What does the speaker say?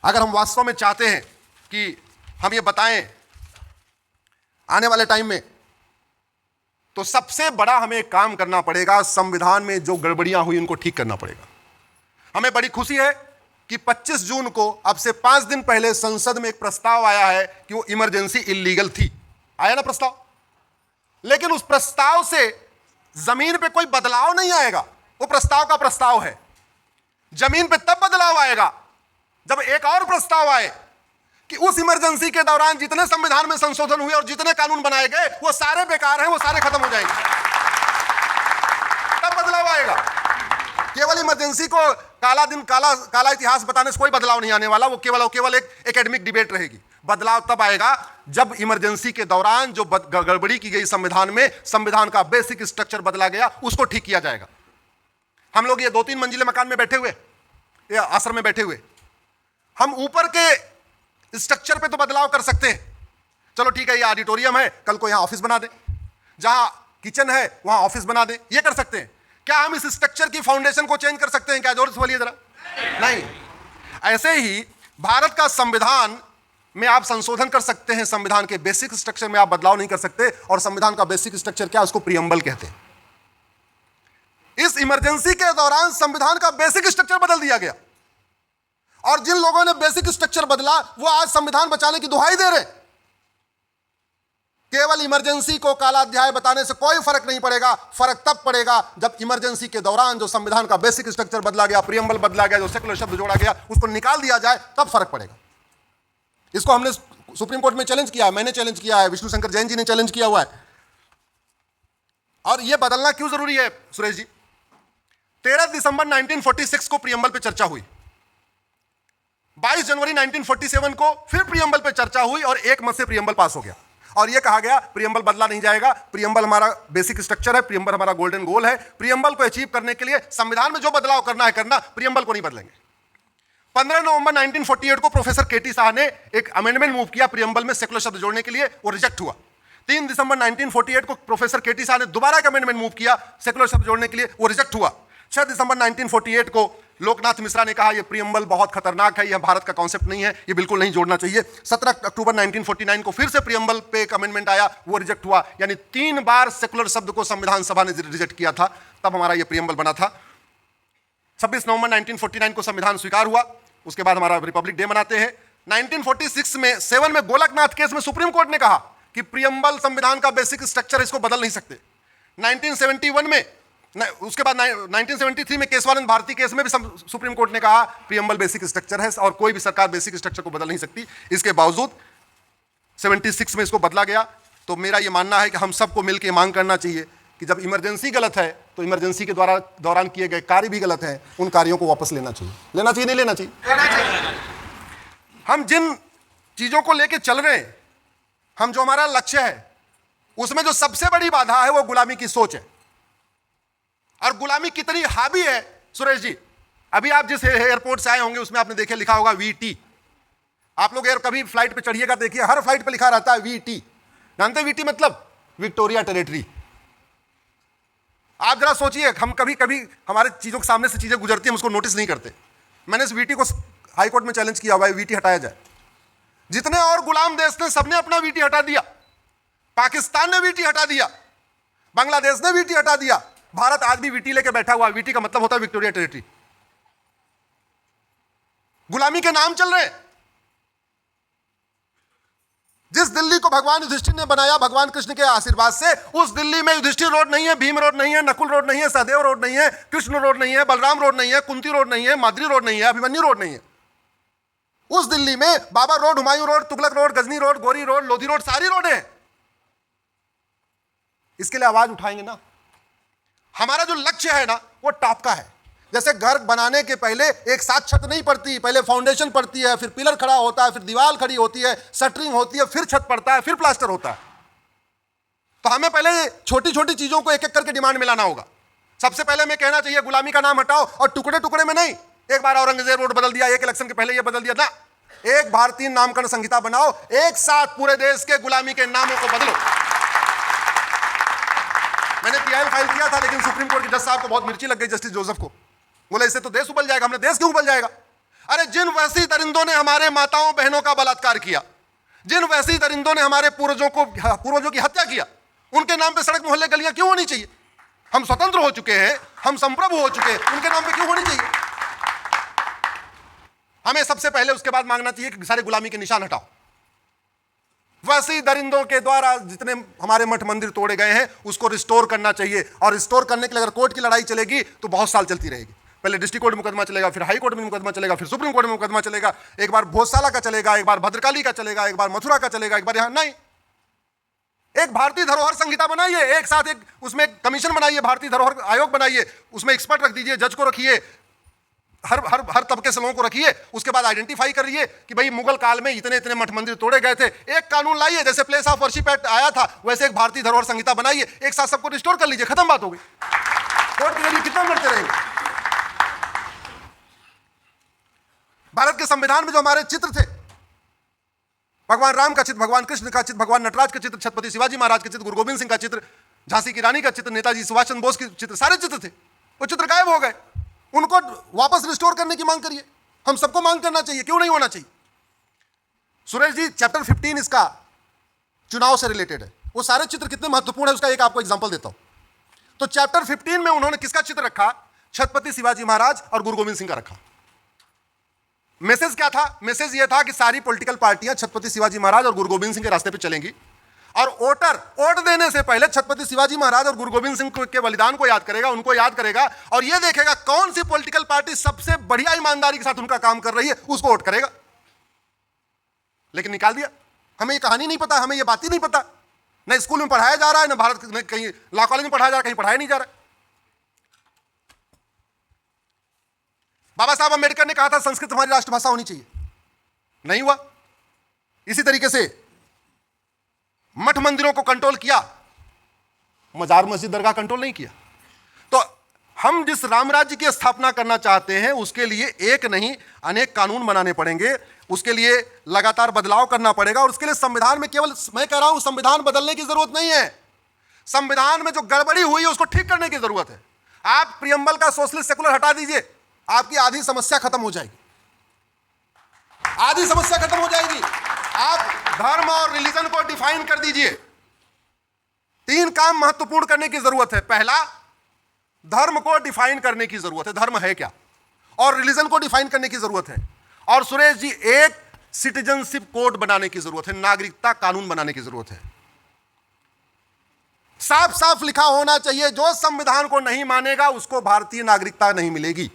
अगर हम वास्तव में चाहते हैं कि हम ये बताएं आने वाले टाइम में, तो सबसे बड़ा हमें एक काम करना पड़ेगा, संविधान में जो गड़बड़ियां हुई उनको ठीक करना पड़ेगा। हमें बड़ी खुशी है कि 25 जून को, अब से 5 दिन पहले, संसद में एक प्रस्ताव आया है कि वो इमरजेंसी इल्लीगल थी। आया ना प्रस्ताव? लेकिन उस प्रस्ताव से जमीन पे कोई बदलाव नहीं आएगा। वो प्रस्ताव का प्रस्ताव है। जमीन पे तब बदलाव आएगा जब एक और प्रस्ताव आए कि उस इमरजेंसी के दौरान जितने संविधान में संशोधन हुए और जितने कानून बनाए गए वो सारे बेकार हैं, वो सारे खत्म हो जाएंगे। तब बदलाव आएगा। केवल इमरजेंसी को काला दिन, काला इतिहास बताने से कोई बदलाव नहीं आने वाला। वो केवल एक एकेडमिक डिबेट रहेगी। बदलाव तब आएगा जब इमरजेंसी के दौरान जो गड़बड़ी की गई संविधान में, संविधान का बेसिक स्ट्रक्चर बदला गया, उसको ठीक किया जाएगा। हम लोग ये 2-3 मंजिले मकान में बैठे हुए, या आश्रम में बैठे हुए, हम ऊपर के स्ट्रक्चर पे तो बदलाव कर सकते हैं। चलो ठीक है, ये ऑडिटोरियम है, कल को यहां ऑफिस बना दें। जहां किचन है वहां ऑफिस बना दें, ये कर सकते हैं। क्या हम इस स्ट्रक्चर की फाउंडेशन को चेंज कर सकते हैं? क्या जोर से बोलिए जरा। नहीं। ऐसे ही भारत का संविधान में आप संशोधन कर सकते हैं, संविधान के बेसिक स्ट्रक्चर में आप बदलाव नहीं कर सकते। और संविधान का बेसिक स्ट्रक्चर क्या? उसको प्रीएम्बल कहते हैं। इस इमरजेंसी के दौरान संविधान का बेसिक स्ट्रक्चर बदल दिया गया, और जिन लोगों ने बेसिक स्ट्रक्चर बदला वो आज संविधान बचाने की दुहाई दे रहे। केवल इमरजेंसी को काला अध्याय बताने से कोई फर्क नहीं पड़ेगा। फर्क तब पड़ेगा जब इमरजेंसी के दौरान जो संविधान का बेसिक स्ट्रक्चर बदला गया, प्रीएम्बल बदला गया, जो सेकुलर शब्द जोड़ा गया, उसको निकाल दिया जाए, तब फर्क पड़ेगा। इसको हमने सुप्रीम कोर्ट में चैलेंज किया है, मैंने चैलेंज किया है, विष्णु शंकर जैन जी ने चैलेंज किया हुआ है। और यह बदलना क्यों जरूरी है सुरेश जी? 13 दिसंबर 1946 को प्रीएम्बल पे चर्चा हुई, 22 जनवरी 1947 को फिर प्रीएम्बल पे चर्चा हुई, और एक मत से प्रीएम्बल पास हो गया। और यह कहा गया प्रीएम्बल बदला नहीं जाएगा, प्रीएम्बल हमारा बेसिक स्ट्रक्चर है, प्रीएम्बल हमारा गोल्डन गोल है। प्रीएम्बल को अचीव करने के लिए संविधान में जो बदलाव करना है करना, प्रीएम्बल को नहीं बदलेंगे। 15 नवंबर 1948 को प्रोफेसर केटी शाह ने एक अमेंडमेंट मूव किया प्रीएम्बल में सेकुलर शब्द जोड़ने के लिए, वो रिजेक्ट हुआ। 3 दिसंबर 1948 को प्रोफेसर केटी शाह ने दोबारा एक अमेंडमेंट मूव किया सेकुलर शब्द जोड़ने के लिए, वो रिजेक्ट हुआ। 6 दिसंबर 1948 को लोकनाथ मिश्रा ने कहा यह प्रीएम्बल बहुत खतरनाक है, यह भारत का कॉन्सेप्ट नहीं है, यह बिल्कुल नहीं जोड़ना चाहिए। 17 अक्टूबर 1949 को फिर से प्रीएम्बल पे एक अमेंडमेंट आया, वो रिजेक्ट हुआ। यानी 3 बार सेकुलर शब्द को संविधान सभा ने रिजेक्ट किया था, तब हमारा यह प्रीएम्बल बना था। 26 नवंबर 1949 को संविधान स्वीकार हुआ, उसके बाद हमारा रिपब्लिक डे मनाते हैं। 1946 में 7 में गोलकनाथ केस में सुप्रीम कोर्ट ने कहा कि प्रीएम्बल संविधान का बेसिक स्ट्रक्चर, इसको बदल नहीं सकते। 1971 में, उसके बाद 1973 में केशवानंद भारती केस में भी सुप्रीम कोर्ट ने कहा प्रीएम्बल बेसिक स्ट्रक्चर है और कोई भी सरकार बेसिक स्ट्रक्चर को बदल नहीं सकती। इसके बावजूद 76 में इसको बदला गया। तो मेरा यह मानना है कि हम सबको मिलकर मांग करना चाहिए कि जब इमरजेंसी गलत है तो इमरजेंसी के दौरान किए गए कार्य भी गलत हैं, उन कार्यों को वापस लेना चाहिए। लेना चाहिए, नहीं लेना चाहिए? लेना चाहिए। हम जिन चीजों को लेकर चल रहे हैं, हम जो हमारा लक्ष्य है, उसमें जो सबसे बड़ी बाधा है वो गुलामी की सोच है। और गुलामी कितनी हावी है सुरेश जी, अभी आप जिस एयरपोर्ट से आए होंगे उसमें आपने देखे लिखा होगा वीटी। आप लोग कभी फ्लाइट पे चढ़िएगा, देखिए हर फ्लाइट पे लिखा रहता है वीटी। जानते वीटी मतलब? Victoria territory. आप जरा सोचिए, हम कभी कभी हमारे चीजों के सामने से चीजें गुजरती हैं, हम उसको नोटिस नहीं करते। मैंने इस वीटी को हाई कोर्ट में चैलेंज किया हुआ है, वीटी हटाया जाए। जितने और गुलाम देश थे सबने अपना वीटी हटा दिया। पाकिस्तान ने वीटी हटा दिया, बांग्लादेश ने वीटी हटा दिया, भारत आज भी वीटी लेके बैठा हुआ। वीटी का मतलब होता है विक्टोरिया टेरिटरी। गुलामी के नाम चल रहे हैं। जिस दिल्ली को भगवान युधिष्ठिर ने बनाया भगवान कृष्ण के आशीर्वाद से, उस दिल्ली में युधिष्ठिर रोड नहीं है, भीम रोड नहीं है, नकुल रोड नहीं है, सहदेव रोड नहीं है, कृष्ण रोड नहीं है, बलराम रोड नहीं है, कुंती रोड नहीं है, माद्री रोड नहीं है, अभिमन्यु रोड नहीं है। उस दिल्ली में Baba road, Humayun road, Tughlaq road, Ghazni road, Ghori road, Lodhi road, सारी रोड है। इसके लिए आवाज उठाएंगे ना। हमारा जो लक्ष्य है ना वो टॉप का है। जैसे घर बनाने के पहले एक साथ छत नहीं पड़ती, पहले फाउंडेशन पड़ती है, फिर पिलर खड़ा होता है, फिर दीवार खड़ी होती है, शटरिंग होती है, फिर छत पड़ता है, फिर प्लास्टर होता है। तो हमें पहले छोटी छोटी चीजों को एक एक करके डिमांड में लाना होगा। सबसे पहले मैं कहना चाहिए गुलामी का नाम हटाओ, और टुकड़े टुकड़े में नहीं। एक बार औरंगजेब रोड बदल दिया, एक इलेक्शन के पहले ये बदल दिया ना। एक भारतीय नामकरण संहिता बनाओ, एक साथ पूरे देश के गुलामी के नामों को बदलो। मैंने पीआईएल फाइल किया था, लेकिन सुप्रीम कोर्ट के जज साहब को बहुत मिर्ची लग गई, जस्टिस जोसेफ को। बोले इससे तो देश उबल जाएगा। हमने देश क्यों उबल जाएगा? अरे जिन वैसी दरिंदों ने हमारे माताओं बहनों का बलात्कार किया, जिन वैसी दरिंदों ने हमारे पूर्वजों की हत्या किया, उनके नाम पे सड़क मोहल्ले गलियां क्यों होनी चाहिए? हम स्वतंत्र हो चुके हैं, हम संप्रभु हो चुके हैं, उनके नाम पे क्यों होनी चाहिए? हमें सबसे पहले उसके बाद मांगना चाहिए कि सारे गुलामी के निशान हटाओ। वैसी दरिंदों के द्वारा जितने हमारे मठ मंदिर तोड़े गए हैं उसको रिस्टोर करना चाहिए, और रिस्टोर करने के लिए अगर कोर्ट की लड़ाई चलेगी तो बहुत साल चलती रहेगी। पहले डिस्ट्रिक्ट कोर्ट में मुकदमा चलेगा, फिर हाई कोर्ट में मुकदमा चलेगा, फिर सुप्रीम कोर्ट में मुकदमा चलेगा, एक बार भोजशाला का चलेगा, एक बार भद्रकाली का चलेगा, एक बार मथुरा का चलेगा, एक बार यहां नहीं। एक भारतीय धरोहर संहिता बनाइए, एक साथ एक उसमें कमीशन बनाइए, भारतीय धरोहर आयोग बनाइए, उसमें एक्सपर्ट रख दीजिए, जज को रखिए, हर तबके से लोगों को रखिए, उसके बाद आइडेंटिफाई करिए कि भाई मुगल काल में इतने इतने मठ मंदिर तोड़े गए थे। एक कानून लाइए, जैसे प्लेस ऑफ वर्शिप एक्ट आया था वैसे एक भारतीय धरोहर संहिता बनाइए, एक साथ सबको रिस्टोर कर लीजिए, खत्म बात हो गई। कोर्ट के जरिए कितना लड़ते रहेंगे? भारत के संविधान में जो हमारे चित्र थे, भगवान राम का चित्र, भगवान कृष्ण का चित्र, भगवान नटराज का चित्र, छत्रपति शिवाजी महाराज का चित्र, गुरु गोविंद सिंह का चित्र, झांसी की रानी का चित्र, नेताजी सुभाष चंद्र बोस के चित्र, सारे चित्र थे, वो चित्र गायब हो गए। उनको वापस रिस्टोर करने की मांग करिए, हम सबको मांग करना चाहिए, क्यों नहीं होना चाहिए? सुरेश जी, चैप्टर 15 इसका चुनाव से रिलेटेड है। वो सारे चित्र कितने महत्वपूर्ण है उसका एक आपको एग्जांपल देता हूं। तो चैप्टर 15 में उन्होंने किसका चित्र रखा? छत्रपति शिवाजी महाराज और गुरु गोविंद सिंह का रखा। मैसेज क्या था? मैसेज यह था कि सारी पॉलिटिकल पार्टियां छत्रपति शिवाजी महाराज और गुरु गोविंद सिंह के रास्ते पे चलेंगी, और वोट देने से पहले छत्रपति शिवाजी महाराज और गुरु गोविंद सिंह के बलिदान को याद करेगा, उनको याद करेगा, और यह देखेगा कौन सी पॉलिटिकल पार्टी सबसे बढ़िया ईमानदारी के साथ उनका काम कर रही है, उसको वोट करेगा। लेकिन निकाल दिया। हमें ये कहानी नहीं पता, हमें ये बात ही नहीं पता, न स्कूल में पढ़ाया जा रहा है, न भारत में कहीं लॉ कॉलेज में पढ़ाया जा रहा है, कहीं पढ़ाया नहीं जा रहा है। बाबा साहब अम्बेडकर ने कहा था संस्कृत हमारी राष्ट्रभाषा होनी चाहिए, नहीं हुआ। इसी तरीके से मठ मंदिरों को कंट्रोल किया, मजार मस्जिद दरगाह कंट्रोल नहीं किया। तो हम जिस राम राज्य की स्थापना करना चाहते हैं उसके लिए एक नहीं अनेक कानून बनाने पड़ेंगे, उसके लिए लगातार बदलाव करना पड़ेगा, और उसके लिए संविधान में केवल मैं कह रहा हूं संविधान बदलने की जरूरत नहीं है, संविधान में जो गड़बड़ी हुई है उसको ठीक करने की जरूरत है। आप प्रियम्बल का सोशलिस्ट सेकुलर हटा दीजिए, आपकी आधी समस्या खत्म हो जाएगी, आधी समस्या खत्म हो जाएगी। आप धर्म और रिलीजन को डिफाइन कर दीजिए। 3 काम महत्वपूर्ण करने की जरूरत है। पहला, धर्म को डिफाइन करने की जरूरत है, धर्म है क्या, और रिलीजन को डिफाइन करने की जरूरत है। और सुरेश जी, एक सिटीजनशिप कोड बनाने की जरूरत है, नागरिकता कानून बनाने की जरूरत है। साफ साफ लिखा होना चाहिए, जो संविधान को नहीं मानेगा उसको भारतीय नागरिकता नहीं मिलेगी।